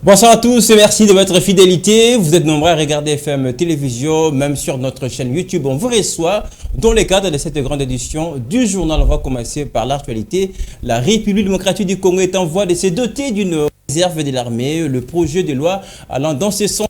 Bonsoir à tous et merci de votre fidélité. Vous êtes nombreux à regarder FM Télévision, même sur notre chaîne YouTube. On vous reçoit dans le cadre de cette grande édition du journal. On va commencer par l'actualité. La République démocratique du Congo est en voie de se doter d'une réserve de l'armée. Le projet de loi allant dans ce sens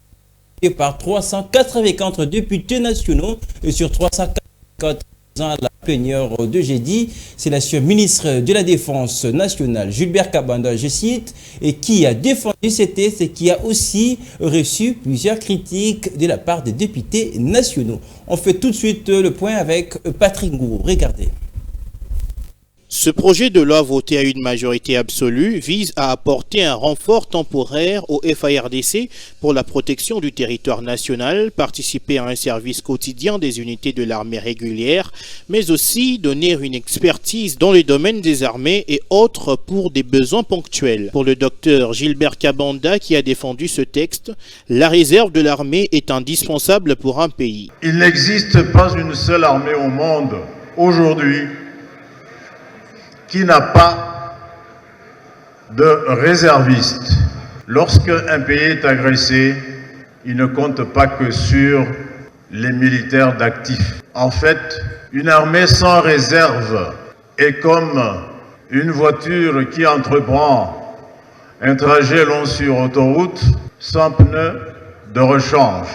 par 384 députés nationaux et sur 344 à la plénière de jeudi, c'est l'ancien ministre de la Défense nationale, Gilbert Kabanda, je cite, et qui a défendu ce texte et qui a aussi reçu plusieurs critiques de la part des députés nationaux. On fait tout de suite le point avec Patrick Ngou. Regardez. Ce projet de loi voté à une majorité absolue vise à apporter un renfort temporaire au FARDC pour la protection du territoire national, participer à un service quotidien des unités de l'armée régulière, mais aussi donner une expertise dans les domaines des armées et autres pour des besoins ponctuels. Pour le docteur Gilbert Kabanda qui a défendu ce texte, la réserve de l'armée est indispensable pour un pays. Il n'existe pas une seule armée au monde aujourd'hui qui n'a pas de réservistes. Lorsque un pays est agressé, il ne compte pas que sur les militaires d'actifs. En fait, une armée sans réserve est comme une voiture qui entreprend un trajet long sur autoroute sans pneus de rechange.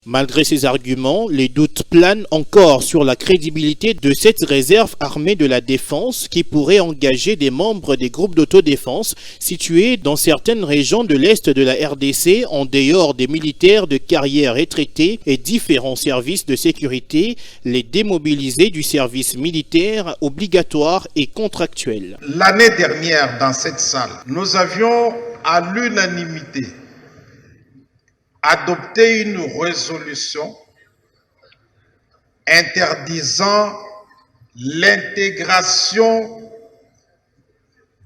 Malgré ces arguments, les doutes planent encore sur la crédibilité de cette réserve armée de la défense qui pourrait engager des membres des groupes d'autodéfense situés dans certaines régions de l'Est de la RDC en dehors des militaires de carrière retraités et différents services de sécurité, les démobiliser du service militaire obligatoire et contractuel. L'année dernière, dans cette salle, nous avions à l'unanimité adopter une résolution interdisant l'intégration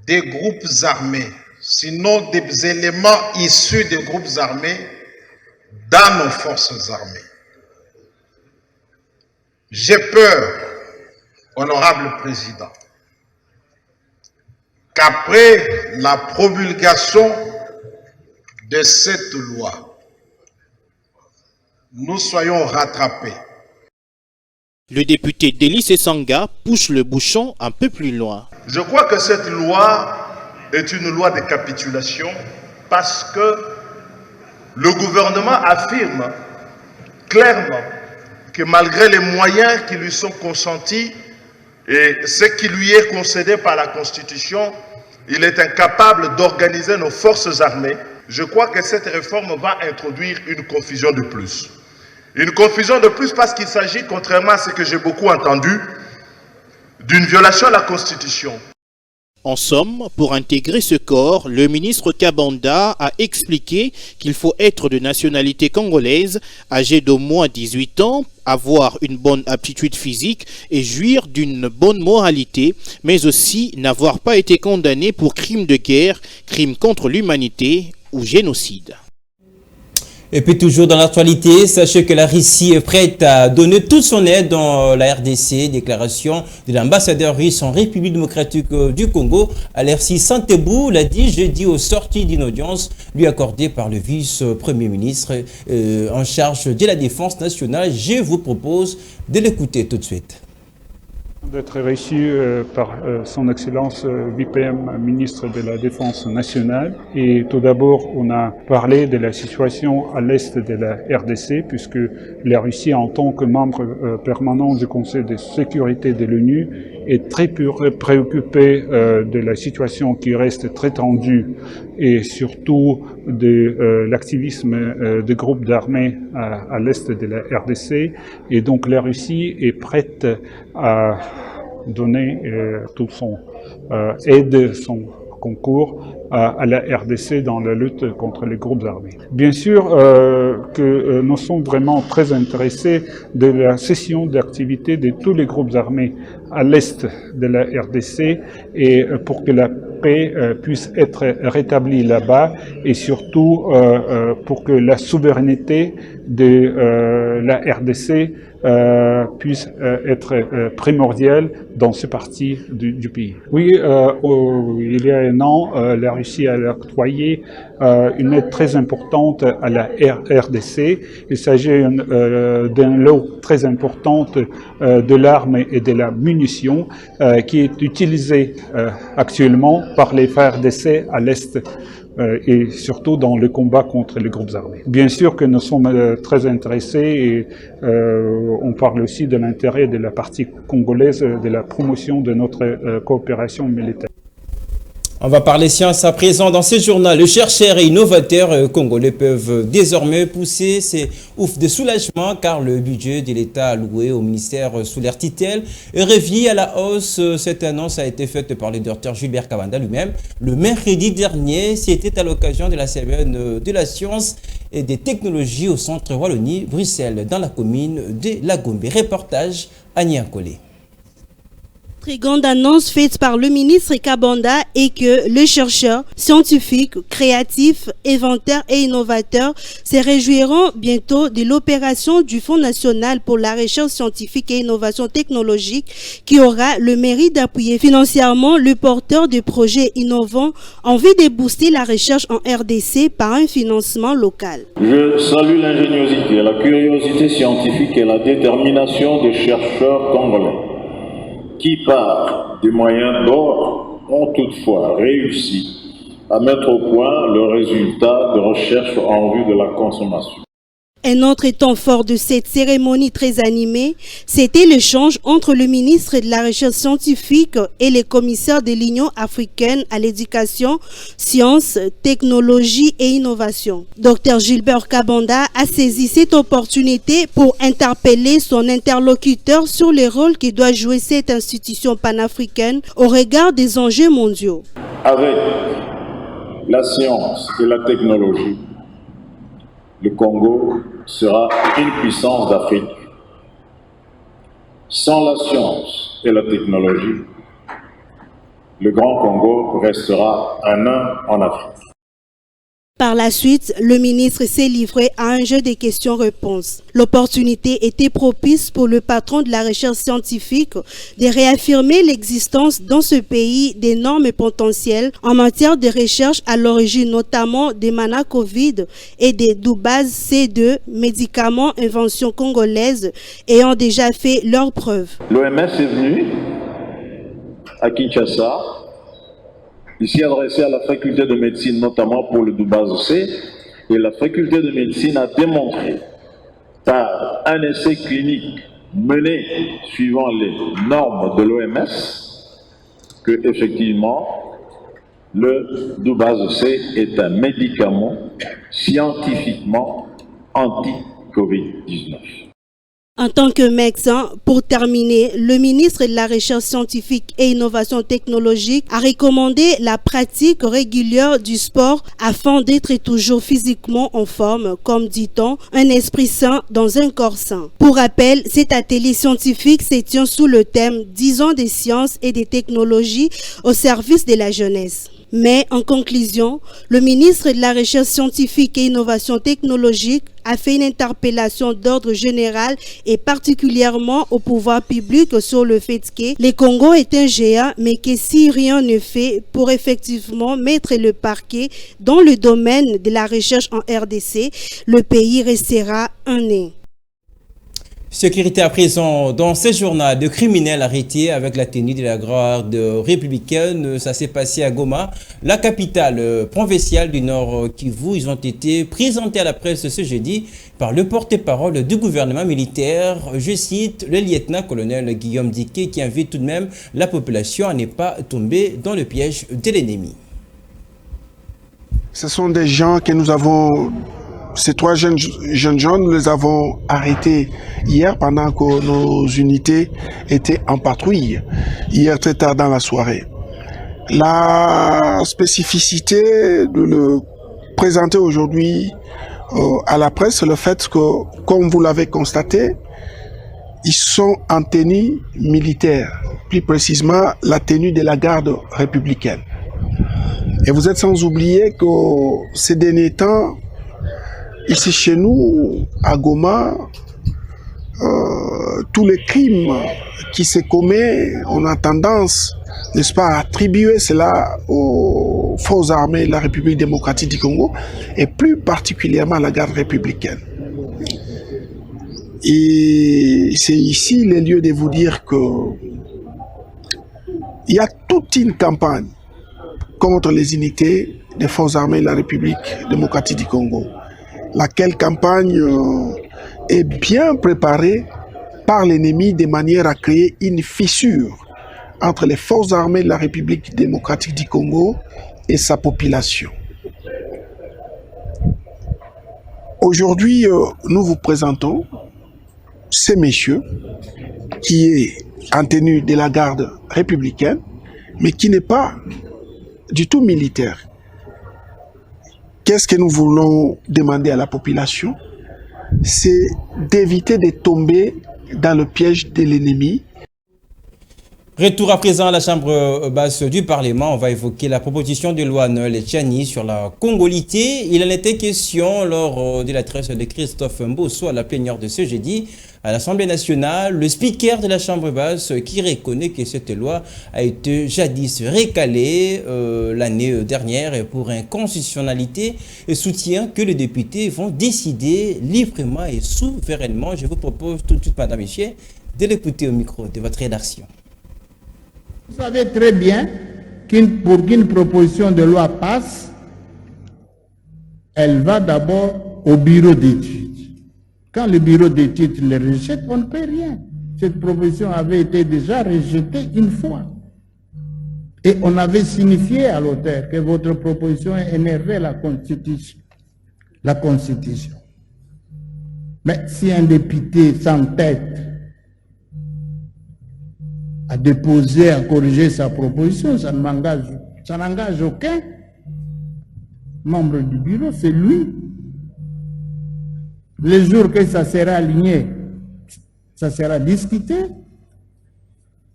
des groupes armés, sinon des éléments issus des groupes armés dans nos forces armées. J'ai peur, honorable président, qu'après la promulgation de cette loi, nous soyons rattrapés. Le député Délice Essanga pousse le bouchon un peu plus loin. Je crois que cette loi est une loi de capitulation parce que le gouvernement affirme clairement que malgré les moyens qui lui sont consentis et ce qui lui est concédé par la Constitution, il est incapable d'organiser nos forces armées. Je crois que cette réforme va introduire une confusion de plus. Une confusion de plus parce qu'il s'agit, contrairement à ce que j'ai beaucoup entendu, d'une violation de la Constitution. En somme, pour intégrer ce corps, le ministre Kabanda a expliqué qu'il faut être de nationalité congolaise, âgé d'au moins 18 ans, avoir une bonne aptitude physique et jouir d'une bonne moralité, mais aussi n'avoir pas été condamné pour crimes de guerre, crimes contre l'humanité ou génocide. Et puis toujours dans l'actualité, sachez que la Russie est prête à donner toute son aide dans la RDC. Déclaration de l'ambassadeur russe en République démocratique du Congo, Alexis Santebou, l'a dit jeudi au sorti d'une audience lui accordée par le vice-premier ministre en charge de la défense nationale. Je vous propose de l'écouter tout de suite. D'être reçu par son Excellence VPM, ministre de la Défense nationale. Et tout d'abord, on a parlé de la situation à l'est de la RDC, puisque la Russie, en tant que membre permanent du Conseil de sécurité de l'ONU, est très préoccupée de la situation qui reste très tendue et surtout de l'activisme des groupes d'armées à l'est de la RDC. Et donc la Russie est prête à donner tout son aide, son concours à la RDC dans la lutte contre les groupes armés. Bien sûr que nous sommes vraiment très intéressés de la cessation d'activité de tous les groupes armés à l'est de la RDC et pour que la paix puisse être rétablie là-bas et surtout pour que la souveraineté de la RDC puisse être primordiale dans ce parti du pays. Oui, il y a un an, la réussi à octroyer une aide très importante à la RDC. Il s'agit d'un lot très important de l'arme et de la munition qui est utilisé actuellement par les FARDC à l'Est et surtout dans le combat contre les groupes armés. Bien sûr que nous sommes très intéressés et on parle aussi de l'intérêt de la partie congolaise de la promotion de notre coopération militaire. On va parler science à présent. Dans ce journal, les chercheurs et innovateurs congolais peuvent désormais pousser ces ouf de soulagement car le budget de l'État alloué au ministère sous leur tutelle est revu à la hausse. Cette annonce a été faite par le docteur Gilbert Kabanda lui-même le mercredi dernier. C'était à l'occasion de la semaine de la science et des technologies au centre Wallonie, Bruxelles, dans la commune de La Gombe. Reportage Annie Akolé. Très grande annonce faite par le ministre Kabanda est que les chercheurs, scientifiques, créatifs, inventeurs et innovateurs se réjouiront bientôt de l'opération du Fonds national pour la recherche scientifique et innovation technologique qui aura le mérite d'appuyer financièrement le porteur de projets innovants en vue de booster la recherche en RDC par un financement local. Je salue l'ingéniosité, la curiosité scientifique et la détermination des chercheurs congolais, qui, par des moyens d'or, ont toutefois réussi à mettre au point le résultat de recherche en vue de la consommation. Un autre temps fort de cette cérémonie très animée, c'était l'échange entre le ministre de la Recherche scientifique et les commissaires de l'Union africaine à l'éducation, sciences, technologie et innovation. Dr Gilbert Kabanda a saisi cette opportunité pour interpeller son interlocuteur sur le rôle que doit jouer cette institution panafricaine au regard des enjeux mondiaux. Avec la science et la technologie, le Congo sera une puissance d'Afrique. Sans la science et la technologie, le Grand Congo restera un nain en Afrique. Par la suite, le ministre s'est livré à un jeu de questions-réponses. L'opportunité était propice pour le patron de la recherche scientifique de réaffirmer l'existence dans ce pays d'énormes potentiels en matière de recherche à l'origine notamment des Mana-Covid et des Doubaz C2, médicaments inventions congolaises ayant déjà fait leurs preuves. L'OMS est venu à Kinshasa, ici adressé à la faculté de médecine, notamment pour le Doubaz C, et la faculté de médecine a démontré par un essai clinique mené suivant les normes de l'OMS que effectivement le Doubaz C est un médicament scientifiquement anti-Covid-19. En tant que médecin, pour terminer, le ministre de la Recherche scientifique et innovation technologique a recommandé la pratique régulière du sport afin d'être toujours physiquement en forme, comme dit-on, un esprit sain dans un corps sain. Pour rappel, cet atelier scientifique se tient sous le thème 10 ans des sciences et des technologies au service de la jeunesse. Mais en conclusion, le ministre de la Recherche scientifique et innovation technologique a fait une interpellation d'ordre général et particulièrement au pouvoir public sur le fait que le Congo est un géant, mais que si rien ne fait pour effectivement mettre le parquet dans le domaine de la recherche en RDC, le pays restera un nain. Sécurité à présent, dans ce journal de criminels arrêtés avec la tenue de la garde républicaine, ça s'est passé à Goma, la capitale provinciale du Nord Kivu. Ils ont été présentés à la presse ce jeudi par le porte-parole du gouvernement militaire, je cite, le lieutenant-colonel Guillaume Diké, qui invite tout de même la population à ne pas tomber dans le piège de l'ennemi. Ce sont des gens que nous avons... Ces 3 jeunes gens, nous les avons arrêtés hier pendant que nos unités étaient en patrouille, hier très tard dans la soirée. La spécificité de le présenter aujourd'hui à la presse, c'est le fait que, comme vous l'avez constaté, ils sont en tenue militaire, plus précisément la tenue de la garde républicaine. Et vous êtes sans oublier que ces derniers temps, ici chez nous, à Goma, tous les crimes qui se commettent, on a tendance, n'est-ce pas, à attribuer cela aux aux forces armées de la République démocratique du Congo et plus particulièrement à la garde républicaine. Et c'est ici le lieu de vous dire que il y a toute une campagne contre les unités des forces armées de la République démocratique du Congo. Laquelle campagne est bien préparée par l'ennemi de manière à créer une fissure entre les forces armées de la République démocratique du Congo et sa population. Aujourd'hui, nous vous présentons ces messieurs qui est en tenue de la garde républicaine, mais qui n'est pas du tout militaire. Qu'est-ce que nous voulons demander à la population? C'est d'éviter de tomber dans le piège de l'ennemi. Retour à présent à la Chambre basse du Parlement. On va évoquer la proposition de loi Noël Tchani sur la congolité. Il en était question lors de l'adresse de Christophe Mbosso à la plénière de ce jeudi à l'Assemblée nationale. Le speaker de la Chambre basse qui reconnaît que cette loi a été jadis recalée l'année dernière pour inconstitutionnalité et soutient que les députés vont décider librement et souverainement. Je vous propose tout de suite, madame, monsieur, de l'écouter au micro de votre rédaction. Vous savez très bien pour qu'une proposition de loi passe, elle va d'abord au bureau d'études. Quand le bureau d'études le rejette, on ne peut rien. Cette proposition avait été déjà rejetée une fois. Et on avait signifié à l'auteur que votre proposition énervait la Constitution. La Constitution. Mais si un député s'entête à déposer, à corriger sa proposition, ça n'engage aucun membre du bureau, c'est lui. Les jours que ça sera aligné, ça sera discuté.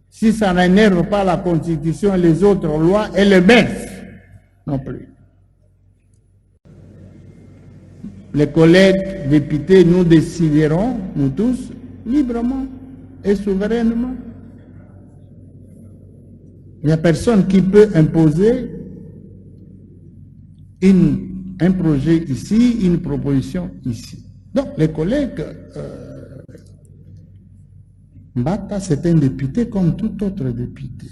Si ça n'énerve pas la Constitution et les autres lois, et les baisse non plus. Les collègues députés, nous déciderons, nous tous, librement et souverainement. Il n'y a personne qui peut imposer un projet ici, une proposition ici. Donc, les collègues, Mbata, c'est un député comme tout autre député.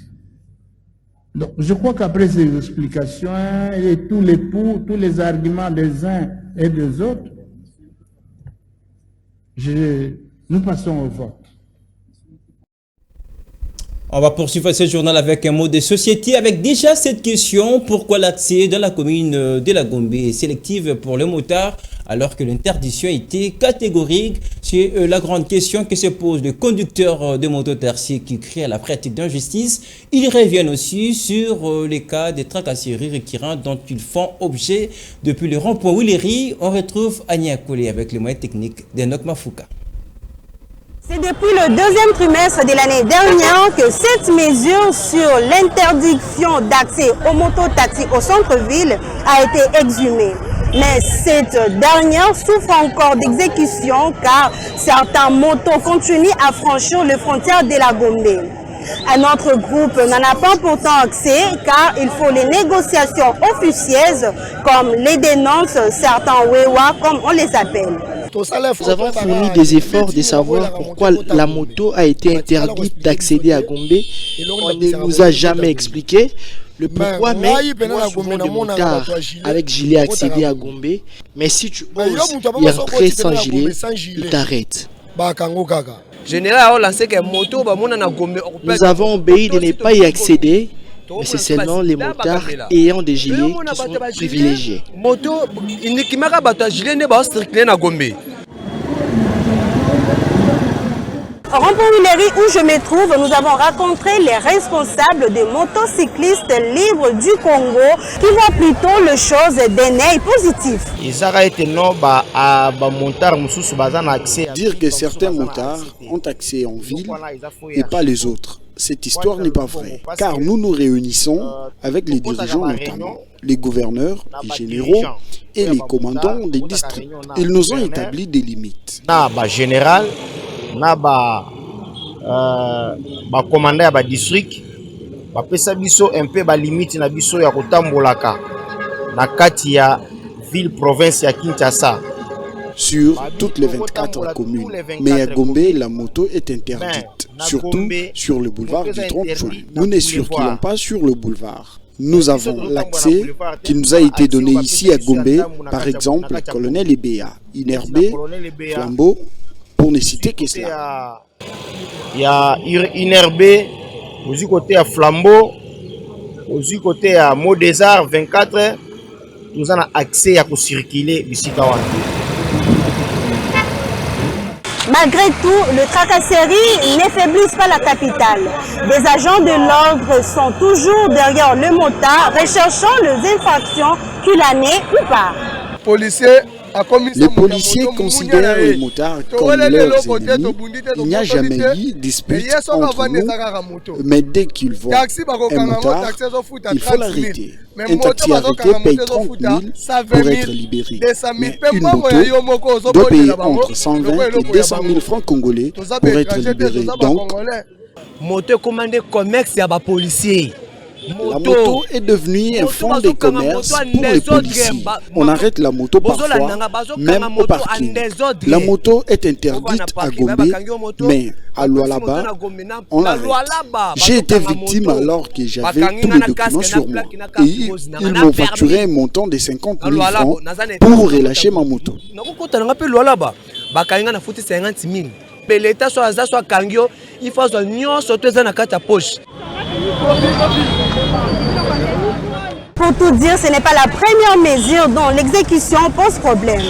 Donc, je crois qu'après ces explications et tous les arguments des uns et des autres, nous passons au vote. On va poursuivre ce journal avec un mot de société avec déjà cette question. Pourquoi l'accès dans la commune de la Gombe est sélective pour les motards alors que l'interdiction était catégorique? C'est la grande question que se posent les conducteurs de mototaxi qui crient à la pratique d'injustice. Ils reviennent aussi sur les cas de tracasseries récurrentes dont ils font objet depuis le rond-point Willery. On retrouve Anya Kolé avec les moyens techniques d'Enoch Mafouka. C'est depuis le deuxième trimestre de l'année dernière que cette mesure sur l'interdiction d'accès aux mototaxis au centre-ville a été exhumée. Mais cette dernière souffre encore d'exécution car certains motos continuent à franchir les frontières de la Gombe. Un autre groupe n'en a pas pourtant accès car il faut les négociations officieuses comme les dénonces certains Wewa comme on les appelle. Nous avons fourni des efforts de savoir pourquoi la moto a été interdite d'accéder à Gombe. On ne nous a jamais expliqué le pourquoi, mais moi souvent des motards avec gilet accéder à Gombe. Mais si tu oses y entrer sans gilet, ils t'arrêtent. Nous avons obéi de ne pas y accéder, mais c'est seulement les motards ayant des gilets qui sont privilégiés. Au rond-point Willery où je me trouve, nous avons rencontré les responsables des motocyclistes libres du Congo qui voient plutôt les choses d'un œil positif. Dire que certains motards ont accès en ville et pas les autres, cette histoire n'est pas vraie. Car nous nous réunissons avec les dirigeants notamment, les gouverneurs, les généraux et les commandants des districts. Ils nous ont établi des limites. Général, na ba commandant ya ba district bapesa biso un peu balimite na biso ya kotambolaka na kati ya ville province ya Kinshasa. Sur toutes les 24 communes. Mais à Gombe, la moto est interdite, surtout sur le boulevard du 30 juin. Nous ne circulons pas sur le boulevard. Nous avons l'accès qui nous a été donné ici à Gombe, par exemple, Colonel Ebea, Inerbe, Flambeau, pour ne citer que cela. Il y a Inerbe, aussi côté à Flambeau, aussi côté à Mot des Arts 24, nous avons accès à circuler ici. Malgré tout, le tracasserie n'effaiblisse pas la capitale. Des agents de l'ordre sont toujours derrière le motard, recherchant les infractions qu'il en est ou pas. Les policiers considèrent les motards comme leurs ennemis. Il n'y a jamais eu de dispute entre nous, mais dès qu'ils voient un motard, il faut l'arrêter. Un taxi arrêté paye 30 000 pour être libéré. Mais une moto doit payer entre 120 et 200 000 francs congolais pour être libérée. Donc, moto commandé commerce à les policiers. La moto est devenue un fonds de commerce pour les policiers. On arrête la moto parfois, même au parking. La moto est interdite à Gombe, mais à Lualaba, on l'arrête. J'ai été victime alors que j'avais tous les documents sur moi. Et ils m'ont facturé un montant de 50 000 francs pour relâcher ma moto. L'État soit kangio, il faut poche. Pour tout dire, ce n'est pas la première mesure dont l'exécution pose problème.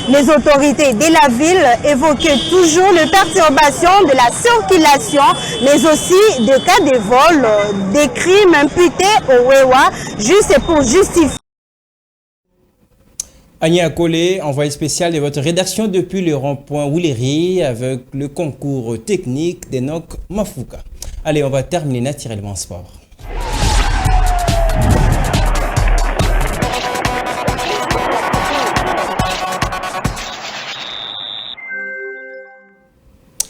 Les autorités de la ville évoquaient toujours les perturbations de la circulation, mais aussi des cas de vol, des crimes imputés au Wewa, juste pour justifier. Anya Akole, envoyé spécial de votre rédaction depuis le rond-point Wouléry avec le concours technique d'Enoch Mafouka. Allez, on va terminer naturellement sport.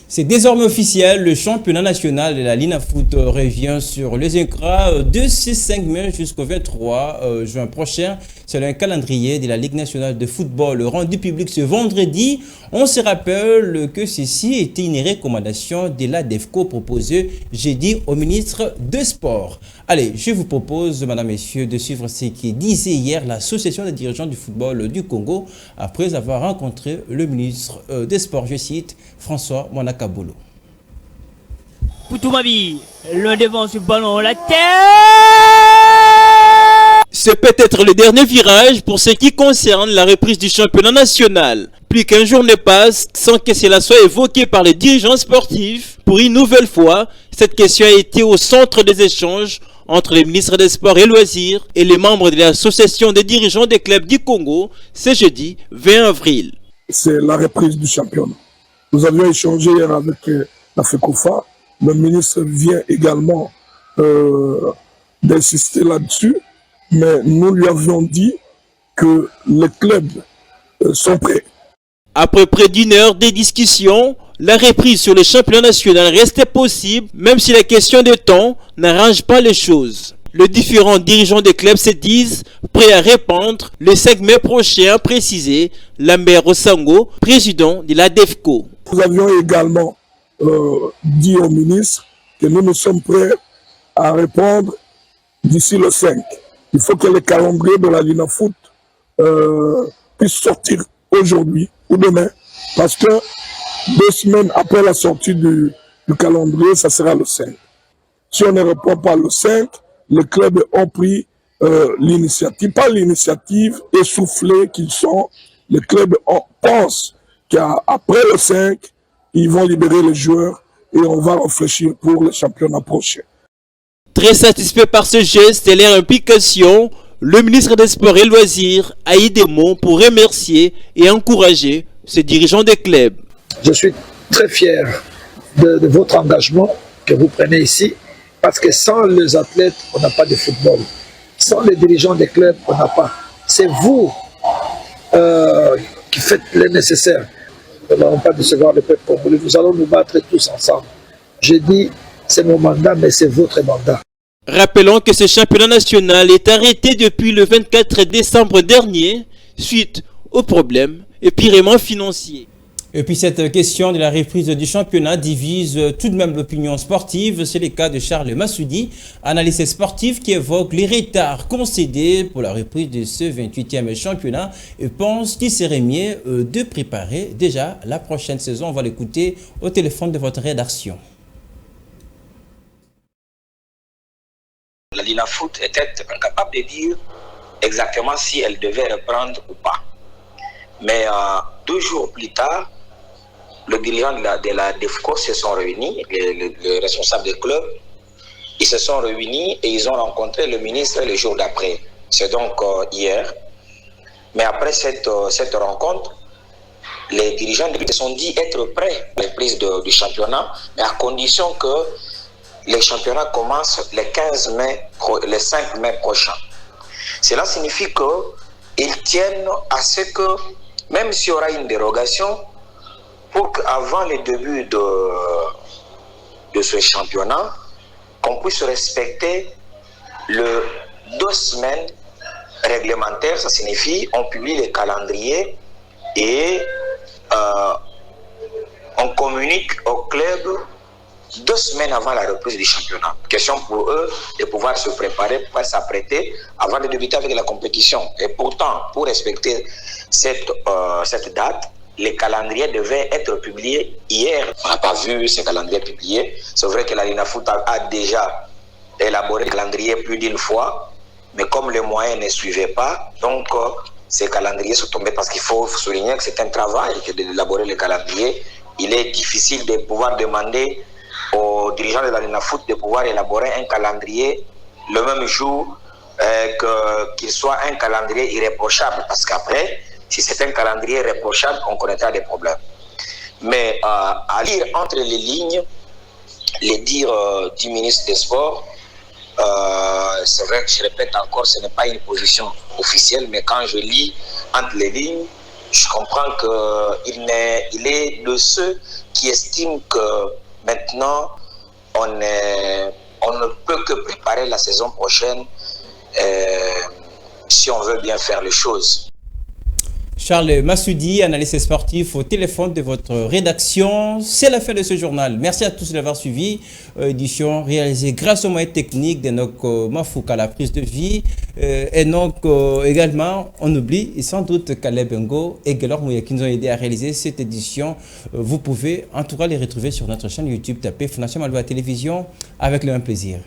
C'est désormais officiel, le championnat national de la Lina Foot revient sur les écrans de ce 5 mai jusqu'au 23 juin prochain. C'est un calendrier de la Ligue nationale de football rendu public ce vendredi. On se rappelle que ceci était une recommandation de la DEFCO proposée jeudi au ministre des Sports. Allez, je vous propose, madame, messieurs, de suivre ce qui disait hier l'association des dirigeants du football du Congo après avoir rencontré le ministre des Sports, je cite, François Mwanakabolo. Poutumabi, le devant sur le ballon, la tête. C'est peut-être le dernier virage pour ce qui concerne la reprise du championnat national. Plus qu'un jour ne passe sans que cela soit évoqué par les dirigeants sportifs. Pour une nouvelle fois, cette question a été au centre des échanges entre les ministres des Sports et Loisirs et les membres de l'association des dirigeants des clubs du Congo ce jeudi 20 avril. C'est la reprise du championnat. Nous avions échangé hier avec la FECOFA. Le ministre vient également d'insister là-dessus. Mais nous lui avions dit que les clubs sont prêts. Après près d'une heure de discussion, la reprise sur le championnat national restait possible, même si la question de temps n'arrange pas les choses. Les différents dirigeants des clubs se disent prêts à répondre le 5 mai prochain, a précisé Lambert Osango, président de la DEFCO. Nous avions également dit au ministre que nous sommes prêts à répondre d'ici le 5. Il faut que le calendrier de la Lina Foot puisse sortir aujourd'hui ou demain, parce que 2 semaines après la sortie du calendrier, ça sera le 5. Si on ne répond pas le 5, les clubs ont pris l'initiative, pas l'initiative essoufflée qu'ils sont. Les clubs pensent qu'après le 5, ils vont libérer les joueurs et on va réfléchir pour le championnat prochain. Très satisfait par ce geste et leur implication, le ministre des Sports et Loisirs a eu des mots pour remercier et encourager ses dirigeants des clubs. Je suis très fier de votre engagement que vous prenez ici, parce que sans les athlètes, on n'a pas de football. Sans les dirigeants des clubs, on n'a pas. C'est vous qui faites le nécessaire. Nous n'allons pas décevoir le peuple congolais. Nous allons nous battre tous ensemble. Je dis, c'est mon mandat, mais c'est votre mandat. Rappelons que ce championnat national est arrêté depuis le 24 décembre dernier suite aux problèmes et purement financiers. Et puis cette question de la reprise du championnat divise tout de même l'opinion sportive. C'est le cas de Charles Massoudi, analyste sportif qui évoque les retards concédés pour la reprise de ce 28e championnat et pense qu'il serait mieux de préparer déjà la prochaine saison. On va l'écouter au téléphone de votre rédaction. La Linafoot était incapable de dire exactement si elle devait reprendre ou pas. Mais 2 jours plus tard, le dirigeant de la DEFCO se sont réunis, les responsables du club, ils se sont réunis et ils ont rencontré le ministre le jour d'après. C'est donc hier. Mais après cette rencontre, les dirigeants se sont dit être prêts à la reprise du championnat, mais à condition que les championnats commencent le 5 mai prochain. Cela signifie qu'ils tiennent à ce que, même s'il y aura une dérogation, pour qu'avant le début de ce championnat, qu'on puisse respecter le 2 semaines réglementaires. Ça signifie on publie les calendriers et on communique au club 2 semaines avant la reprise du championnat. Question pour eux de pouvoir se préparer, pouvoir s'apprêter avant de débuter avec la compétition. Et pourtant, pour respecter cette date, les calendriers devaient être publiés hier. On n'a pas vu ces calendriers publiés. C'est vrai que la Linafoot a déjà élaboré le calendrier plus d'une fois, mais comme les moyens ne suivaient pas, donc ces calendriers sont tombés parce qu'il faut souligner que c'est un travail d'élaborer le calendrier. Il est difficile de pouvoir demander aux dirigeants de la Linafoot de pouvoir élaborer un calendrier le même jour qu'il soit un calendrier irréprochable, parce qu'après, si c'est un calendrier irréprochable, on connaîtra des problèmes. Mais à lire entre les lignes, les dires du ministre des Sports, c'est vrai que je répète encore, ce n'est pas une position officielle, mais quand je lis entre les lignes, je comprends qu'il est de ceux qui estiment que maintenant, on ne peut que préparer la saison prochaine si on veut bien faire les choses. Charles Massoudi, analyste sportif au téléphone de votre rédaction. C'est la fin de ce journal. Merci à tous d'avoir suivi. Édition réalisée grâce aux moyens techniques de notre Mafouka, la prise de vie. Et donc également, on oublie sans doute Caleb Ngo et Gelor Mouya qui nous ont aidé à réaliser cette édition. Vous pouvez en tout cas les retrouver sur notre chaîne YouTube. Tapez Fondation Malva Télévision avec le même plaisir.